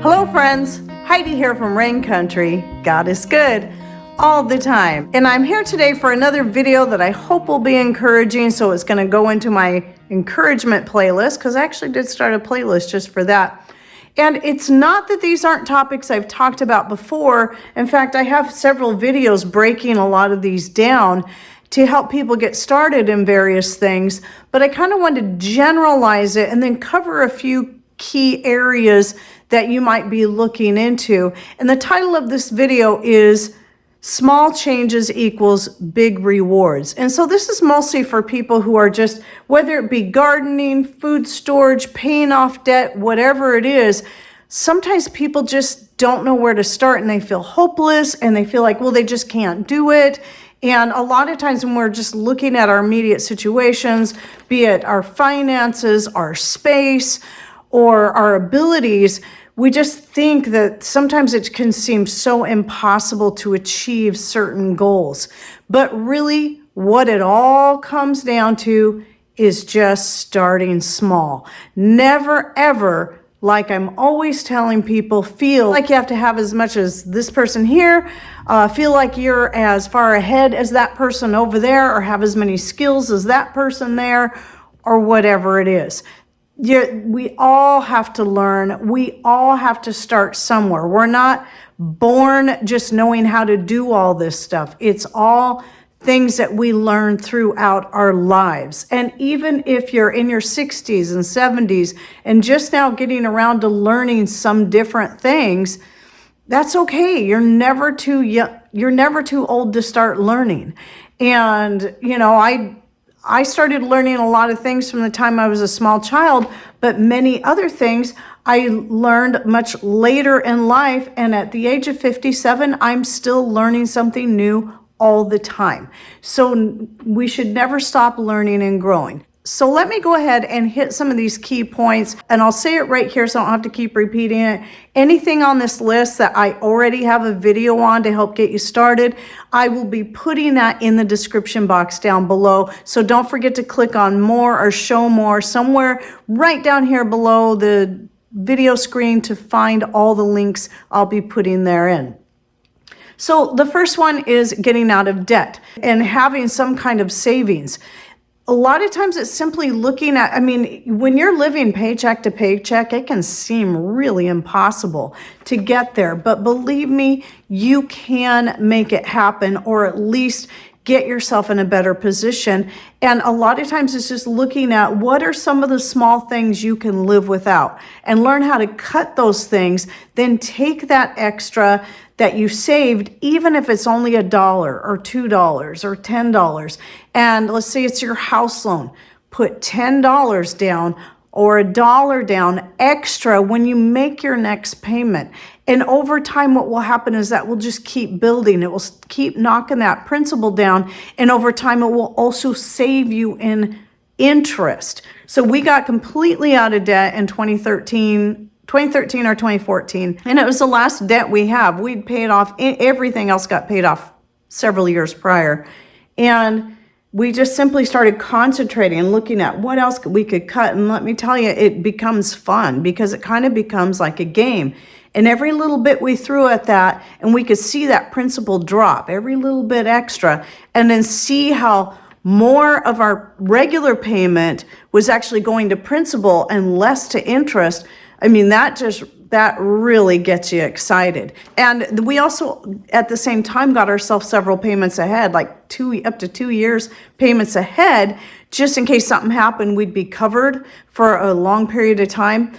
Hello friends, Heidi here from Rain Country. God is good all the time. And I'm here today for another video that I hope will be encouraging. So it's going to go into my encouragement playlist because I actually did start a playlist just for that. And it's not that these aren't topics I've talked about before. In fact, I have several videos breaking a lot of these down to help people get started in various things. But I kind of wanted to generalize it and then cover a few key areas that you might be looking into. And the title of this video is Small Changes Equals Big Rewards. And so this is mostly for people who are just, whether it be gardening, food storage, paying off debt, whatever it is, sometimes people just don't know where to start and they feel hopeless and they feel like, well, they just can't do it. And a lot of times when we're just looking at our immediate situations, be it our finances, our space, or our abilities, we just think that sometimes it can seem so impossible to achieve certain goals. But really, what it all comes down to is just starting small. Never, ever, like I'm always telling people, feel like you have to have as much as this person here, feel like you're as far ahead as that person over there, or have as many skills as that person there, or whatever it is. We all have to learn. We all have to start somewhere. We're not born just knowing how to do all this stuff. It's all things that we learn throughout our lives. And even if you're in your 60s and 70s and just now getting around to learning some different things, that's okay. You're never too young. You're never too old to start learning. And, you know, I started learning a lot of things from the time I was a small child, but many other things I learned much later in life. And at the age of 57, I'm still learning something new all the time. So we should never stop learning and growing. So let me go ahead and hit some of these key points, and I'll say it right here so I don't have to keep repeating it. Anything on this list that I already have a video on to help get you started, I will be putting that in the description box down below. So don't forget to click on more or show more somewhere right down here below the video screen to find all the links I'll be putting therein. So the first one is getting out of debt and having some kind of savings. A lot of times it's simply looking at, when you're living paycheck to paycheck, it can seem really impossible to get there. But believe me, you can make it happen, or at least get yourself in a better position. And a lot of times it's just looking at what are some of the small things you can live without and learn how to cut those things, then take that extra that you saved, even if it's only $1 or $2 or $10. And let's say it's your house loan. Put $10 down or $1 down extra when you make your next payment. And over time, what will happen is that will just keep building. It will keep knocking that principal down. And over time, it will also save you in interest. So we got completely out of debt in 2013 or 2014. And it was the last debt we have. We'd paid off, everything else got paid off several years prior. And we just simply started concentrating and looking at what else we could cut. And let me tell you, it becomes fun because it kind of becomes like a game. And every little bit we threw at that, and we could see that principal drop, every little bit extra, and then see how more of our regular payment was actually going to principal and less to interest. That really gets you excited. And we also, at the same time, got ourselves several payments ahead, like up to 2 years payments ahead, just in case something happened, we'd be covered for a long period of time.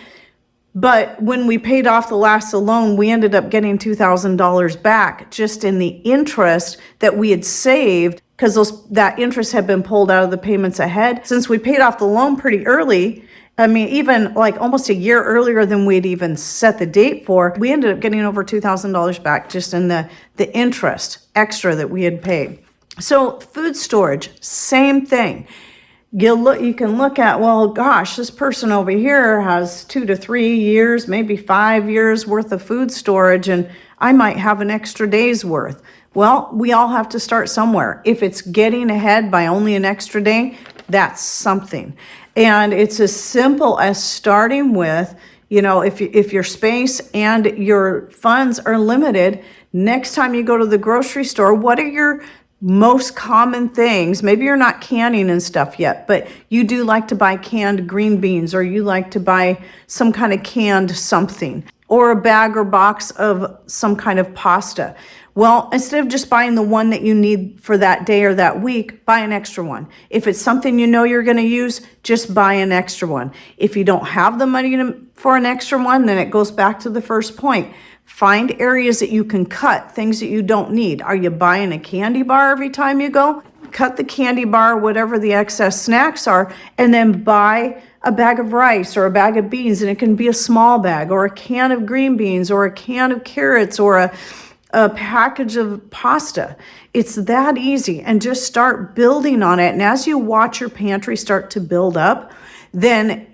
But when we paid off the last loan, we ended up getting $2,000 back just in the interest that we had saved, because that interest had been pulled out of the payments ahead. Since we paid off the loan pretty early, even like almost a year earlier than we'd even set the date for, we ended up getting over $2,000 back just in the interest extra that we had paid. So food storage, same thing. You can look at, well, gosh, this person over here has 2 to 3 years, maybe 5 years worth of food storage, and I might have an extra day's worth. Well, we all have to start somewhere. If it's getting ahead by only an extra day, that's something. And it's as simple as starting with You know, if your space and your funds are limited, next time you go to the grocery store, what are your most common things? Maybe you're not canning and stuff yet, but you do like to buy canned green beans, or you like to buy some kind of canned something, or a bag or box of some kind of pasta. Well, instead of just buying the one that you need for that day or that week, buy an extra one. If it's something you know you're going to use, just buy an extra one. If you don't have the money for an extra one, then it goes back to the first point. Find areas that you can cut, things that you don't need. Are you buying a candy bar every time you go? Cut the candy bar, whatever the excess snacks are, and then buy a bag of rice or a bag of beans, and it can be a small bag, or a can of green beans, or a can of carrots, or a package of pasta. It's that easy, and just start building on it. And as you watch your pantry start to build up, then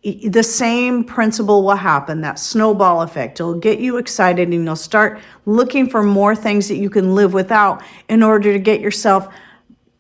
the same principle will happen, that snowball effect. It'll get you excited, and you'll start looking for more things that you can live without in order to get yourself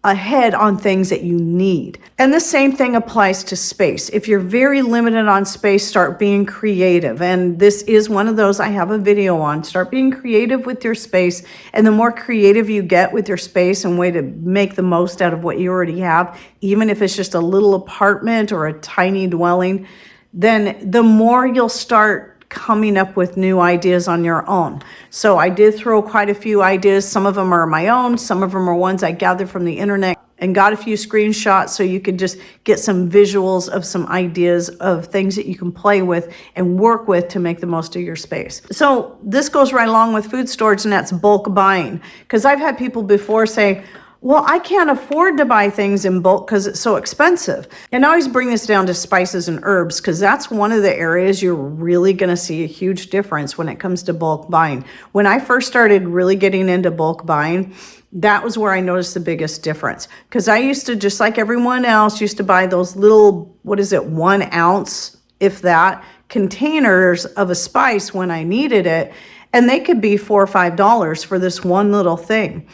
ahead on things that you need. And the same thing applies to space. If you're very limited on space, start being creative. And this is one of those I have a video on. Start being creative with your space. And the more creative you get with your space and way to make the most out of what you already have, even if it's just a little apartment or a tiny dwelling, then the more you'll start coming up with new ideas on your own. So I did throw quite a few ideas. Some of them are my own. Some of them are ones I gathered from the internet and got a few screenshots so you could just get some visuals of some ideas of things that you can play with and work with to make the most of your space. So this goes right along with food storage, and that's bulk buying. Because I've had people before say, well, I can't afford to buy things in bulk because it's so expensive. And I always bring this down to spices and herbs, because that's one of the areas you're really going to see a huge difference when it comes to bulk buying. When I first started really getting into bulk buying, that was where I noticed the biggest difference. Because I used to, just like everyone else, used to buy those little, 1 ounce, if that, containers of a spice when I needed it. And they could be $4 or $5 for this one little thing.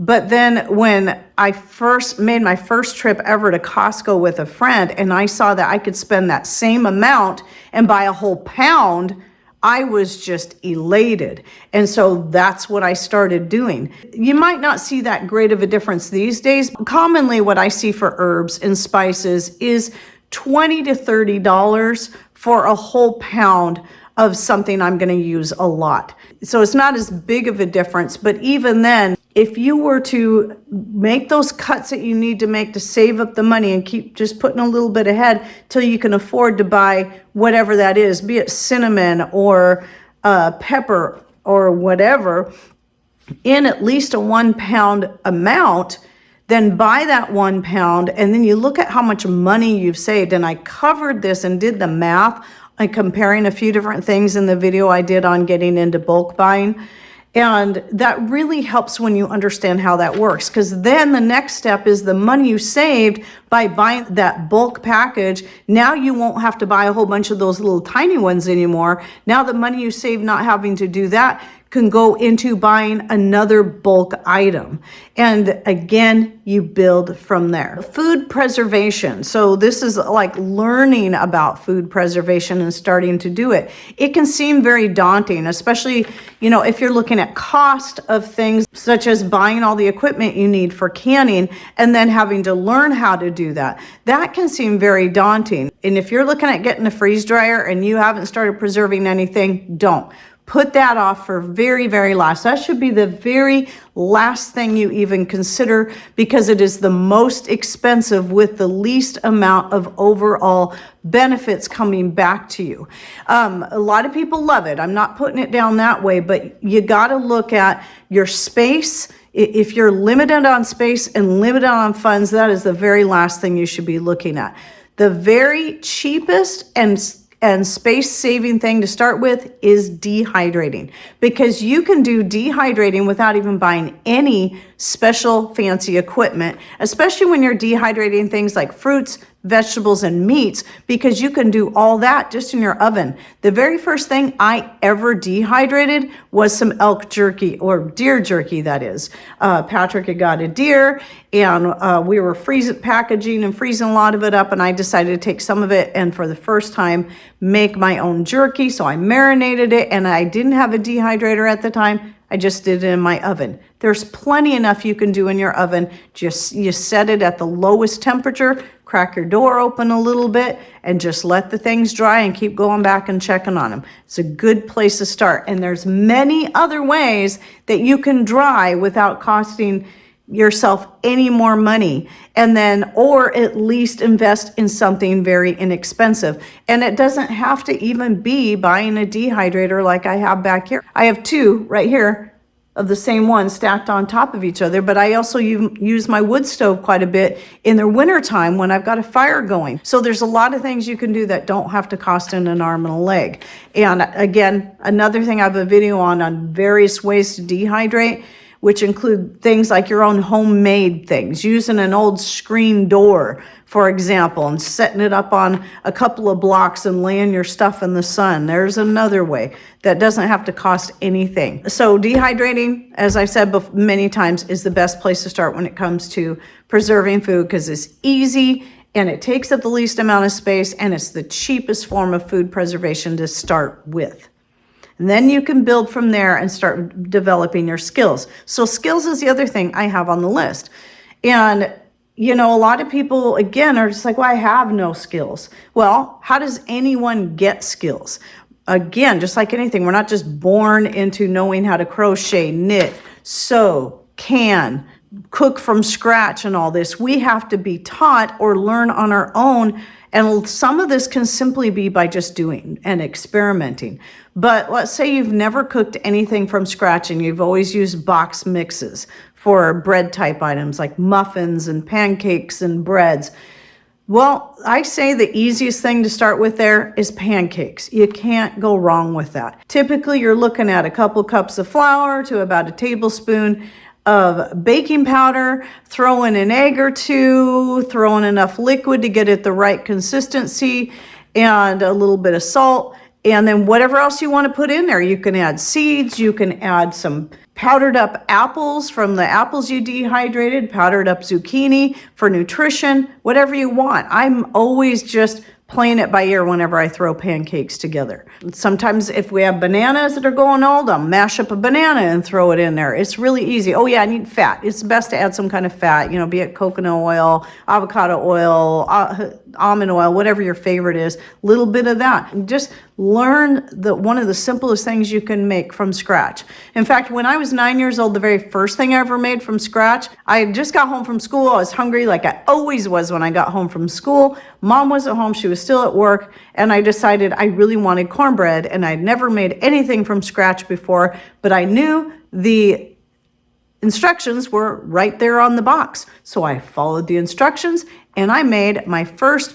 But then when I first made my first trip ever to Costco with a friend, and I saw that I could spend that same amount and buy a whole pound, I was just elated. And so that's what I started doing. You might not see that great of a difference these days. Commonly what I see for herbs and spices is $20 to $30 for a whole pound of something I'm going to use a lot. So it's not as big of a difference, but even then, if you were to make those cuts that you need to make to save up the money and keep just putting a little bit ahead till you can afford to buy whatever that is, be it cinnamon or pepper or whatever, in at least a 1 pound amount, then buy that 1 pound, and then you look at how much money you've saved. And I covered this and did the math and comparing a few different things in the video I did on getting into bulk buying. And that really helps when you understand how that works, because then the next step is the money you saved by buying that bulk package. Now you won't have to buy a whole bunch of those little tiny ones anymore. Now the money you saved not having to do that can go into buying another bulk item. And again, you build from there. Food preservation. So this is like learning about food preservation and starting to do it. It can seem very daunting, especially, if you're looking at cost of things such as buying all the equipment you need for canning and then having to learn how to do that. That can seem very daunting. And if you're looking at getting a freeze dryer and you haven't started preserving anything, don't. Put that off for very, very last. That should be the very last thing you even consider, because it is the most expensive with the least amount of overall benefits coming back to you. A lot of people love it. I'm not putting it down that way, but you got to look at your space. If you're limited on space and limited on funds, that is the very last thing you should be looking at. The very cheapest and space-saving thing to start with is dehydrating, because you can do dehydrating without even buying any special fancy equipment, especially when you're dehydrating things like fruits, vegetables, and meats, because you can do all that just in your oven. The very first thing I ever dehydrated was some elk jerky, or deer jerky, that is. Patrick had got a deer, and we were packaging and freezing a lot of it up, and I decided to take some of it and for the first time make my own jerky. So I marinated it, and I didn't have a dehydrator at the time. I just did it in my oven. There's plenty enough you can do in your oven. Just you set it at the lowest temperature, crack your door open a little bit, and just let the things dry and keep going back and checking on them. It's a good place to start. And there's many other ways that you can dry without costing yourself any more money, and then, or at least invest in something very inexpensive. And it doesn't have to even be buying a dehydrator like I have back here. I have two right here of the same one stacked on top of each other, but I also use my wood stove quite a bit in the winter time when I've got a fire going. So there's a lot of things you can do that don't have to cost an arm and a leg. And again, another thing I have a video on various ways to dehydrate, which include things like your own homemade things, using an old screen door, for example, and setting it up on a couple of blocks and laying your stuff in the sun. There's another way that doesn't have to cost anything. So dehydrating, as I've said many times, is the best place to start when it comes to preserving food, because it's easy and it takes up the least amount of space, and it's the cheapest form of food preservation to start with. And then you can build from there and start developing your skills. So skills is the other thing I have on the list. And, you know, a lot of people, again, are just like, well, I have no skills. Well, how does anyone get skills? Again, just like anything, we're not just born into knowing how to crochet, knit, sew, can, cook from scratch and all this. We have to be taught or learn on our own. And some of this can simply be by just doing and experimenting. But let's say you've never cooked anything from scratch and you've always used box mixes for bread type items like muffins and pancakes and breads. Well, I say the easiest thing to start with there is pancakes. You can't go wrong with that. Typically, you're looking at a couple cups of flour to about a tablespoon of baking powder, throw in an egg or two, throw in enough liquid to get it the right consistency, and a little bit of salt. And then whatever else you want to put in there, you can add seeds, you can add some powdered up apples from the apples you dehydrated, powdered up zucchini for nutrition, whatever you want. I'm always just playing it by ear whenever I throw pancakes together. Sometimes if we have bananas that are going old, I'll mash up a banana and throw it in there. It's really easy. Oh yeah, I need fat. It's best to add some kind of fat, you know, be it coconut oil, avocado oil, almond oil, whatever your favorite is, little bit of that. And just learn one of the simplest things you can make from scratch. In fact, when I was 9 years old, the very first thing I ever made from scratch, I had just got home from school. I was hungry like I always was when I got home from school. Mom wasn't home. She was still at work. And I decided I really wanted cornbread. And I'd never made anything from scratch before, but I knew the instructions were right there on the box. So I followed the instructions and I made my first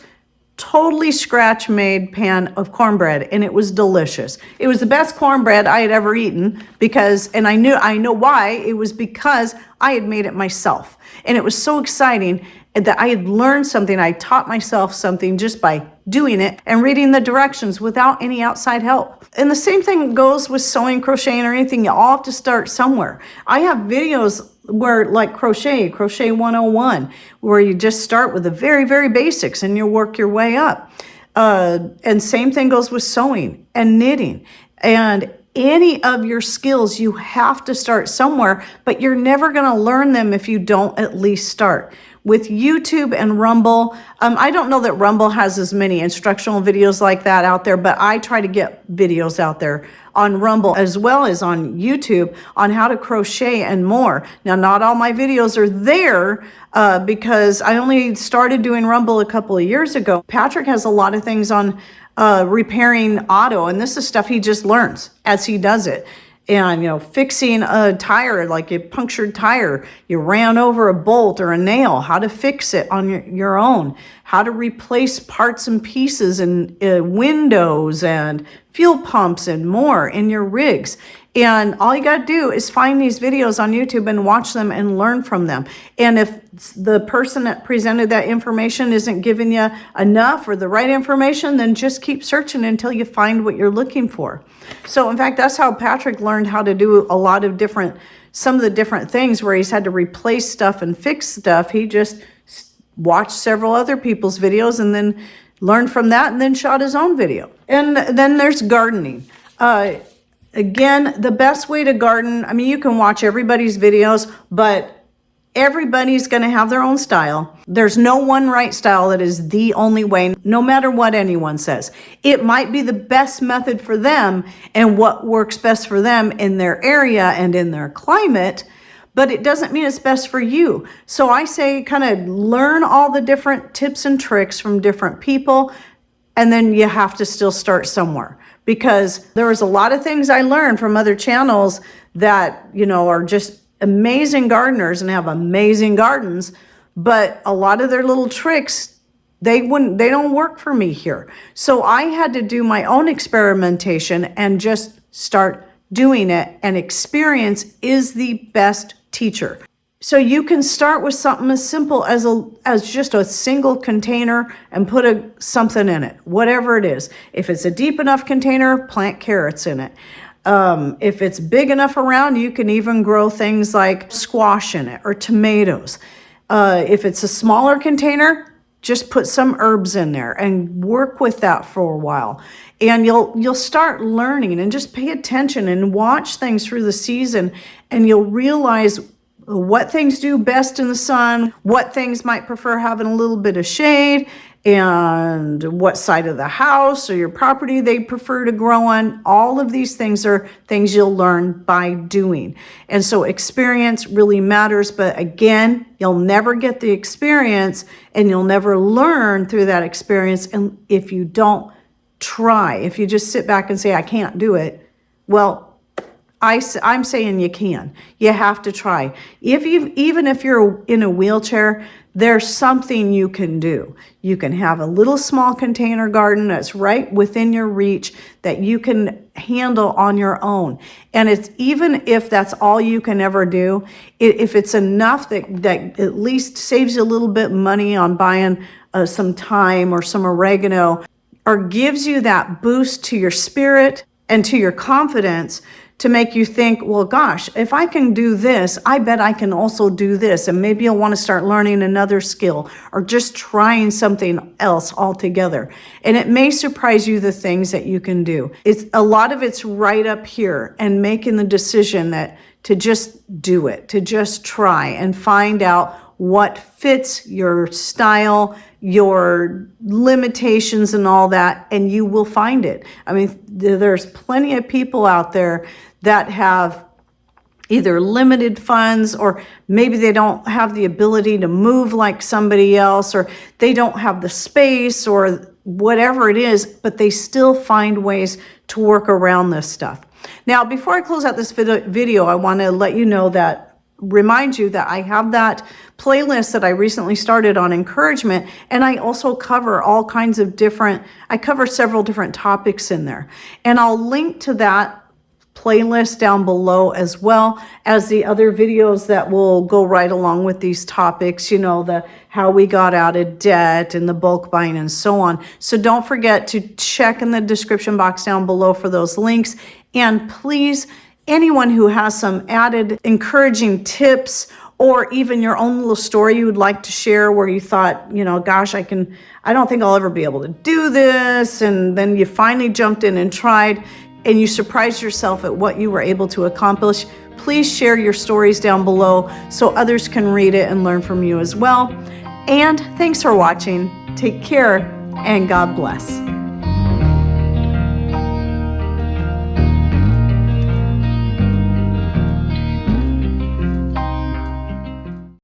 totally scratch made pan of cornbread, and it was delicious. It was the best cornbread I had ever eaten because, and I know why, it was because I had made it myself. And it was so exciting that I had learned something. I taught myself something just by doing it and reading the directions without any outside help. And the same thing goes with sewing, crocheting, or anything. You all have to start somewhere. I have videos where like crochet 101, where you just start with the very, very basics and you work your way up. And same thing goes with sewing and knitting. And any of your skills, you have to start somewhere, but you're never going to learn them if you don't at least start. With YouTube and Rumble, I don't know that Rumble has as many instructional videos like that out there, but I try to get videos out there on Rumble as well as on YouTube on how to crochet and more. Now, not all my videos are there because I only started doing Rumble a couple of years ago. Patrick has a lot of things on repairing auto, and this is stuff he just learns as he does it. And, you know, fixing a tire, like a punctured tire, you ran over a bolt or a nail, how to fix it on your own, how to replace parts and pieces and windows and fuel pumps and more in your rigs. And all you got to do is find these videos on YouTube and watch them and learn from them. And if the person that presented that information isn't giving you enough or the right information, then just keep searching until you find what you're looking for. So in fact, that's how Patrick learned how to do a lot of some of the different things where he's had to replace stuff and fix stuff. He just watched several other people's videos and then learned from that and then shot his own video. And then there's gardening. Again, the best way to garden, I mean, you can watch everybody's videos, but everybody's going to have their own style. There's no one right style that is the only way, no matter what anyone says. It might be the best method for them and what works best for them in their area and in their climate, but it doesn't mean it's best for you. So I say kind of learn all the different tips and tricks from different people, and then you have to still start somewhere. Because there was a lot of things I learned from other channels that, are just amazing gardeners and have amazing gardens, but a lot of their little tricks, they don't work for me here. So I had to do my own experimentation and just start doing it, and experience is the best teacher. So you can start with something as simple as just a single container and put something in it, whatever it is. If it's a deep enough container, plant carrots in it. If it's big enough around, you can even grow things like squash in it or tomatoes. If it's a smaller container, just put some herbs in there and work with that for a while. And you'll start learning, and just pay attention and watch things through the season, and you'll realize what things do best in the sun, what things might prefer having a little bit of shade, and what side of the house or your property they prefer to grow on. All of these things are things you'll learn by doing. And so experience really matters, but again, you'll never get the experience and you'll never learn through that experience and if you don't try. If you just sit back and say, I can't do it, well, I'm saying you can. You have to try. Even if you're in a wheelchair, there's something you can do. You can have a little small container garden that's right within your reach that you can handle on your own. And it's even if that's all you can ever do, if it's enough that at least saves you a little bit money on buying some thyme or some oregano, or gives you that boost to your spirit and to your confidence, to make you think, well, gosh, if I can do this, I bet I can also do this. And maybe you'll want to start learning another skill or just trying something else altogether. And it may surprise you the things that you can do. A lot of it's right up here, and making the decision to just do it, to just try and find out what fits your style, your limitations and all that, and you will find it. I mean, there's plenty of people out there that have either limited funds, or maybe they don't have the ability to move like somebody else, or they don't have the space, or whatever it is, but they still find ways to work around this stuff. Now, before I close out this video, I want to remind you that I have that playlist that I recently started on encouragement, and I also cover I cover several different topics in there. And I'll link to that playlist down below, as well as the other videos that will go right along with these topics, the how we got out of debt and the bulk buying and so on. So don't forget to check in the description box down below for those links. And please, anyone who has some added encouraging tips, or even your own little story you would like to share where you thought, gosh, I don't think I'll ever be able to do this, and then you finally jumped in and tried, and you surprised yourself at what you were able to accomplish, please share your stories down below so others can read it and learn from you as well. And thanks for watching. Take care, and God bless.